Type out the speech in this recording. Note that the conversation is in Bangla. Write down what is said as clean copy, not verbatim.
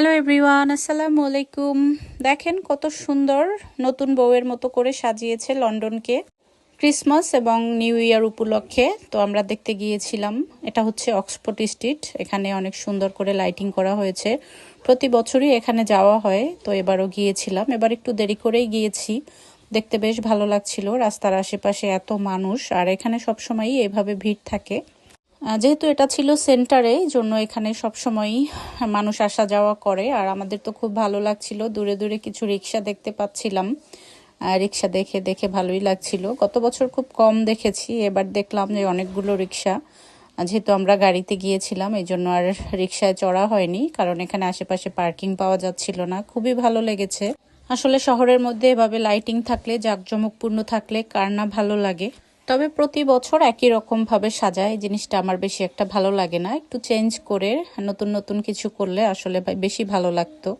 হ্যালো এভরিওয়ান, আসসালামু আলাইকুম। দেখেন কত সুন্দর নতুন বউয়ের মতো করে সাজিয়েছে লন্ডনকে ক্রিসমাস এবং নিউ ইয়ার উপলক্ষে। তো আমরা দেখতে গিয়েছিলাম, এটা হচ্ছে অক্সফোর্ড স্ট্রিট। এখানে অনেক সুন্দর করে লাইটিং করা হয়েছে। প্রতি বছরই এখানে যাওয়া হয়, তো এবারও গিয়েছিলাম। এবার একটু দেরি করেই গিয়েছি, দেখতে বেশ ভালো লাগছিল। রাস্তার আশেপাশে এত মানুষ, আর এখানে সবসময়ই এভাবে ভিড় থাকে। যেহেতু এটা ছিল সেন্টারে, জন্য এখানে সবসময়ই মানুষ আসা যাওয়া করে। আর আমাদের তো খুব ভালো লাগছিল, দূরে দূরে কিছু রিক্সা দেখতে পাচ্ছিলাম। রিক্সা দেখে দেখে ভালোই লাগছিল। গত বছর খুব কম দেখেছি, এবার দেখলাম যে অনেকগুলো রিক্সা। যেহেতু আমরা গাড়িতে গিয়েছিলাম, এই জন্য আর রিক্সায় চড়া হয়নি, কারণ এখানে আশেপাশে পার্কিং পাওয়া যাচ্ছিল না। খুবই ভালো লেগেছে। আসলে শহরের মধ্যে এভাবে লাইটিং থাকলে, জাঁকজমকপূর্ণ থাকলে কার না ভালো লাগে। তবে প্রতি বছর একই রকম ভাবে সাজায়, এই জিনিসটা আমার বেশি একটা ভালো লাগে না। একটু চেঞ্জ করে নতুন নতুন কিছু করলে আসলে বেশি ভালো লাগতো।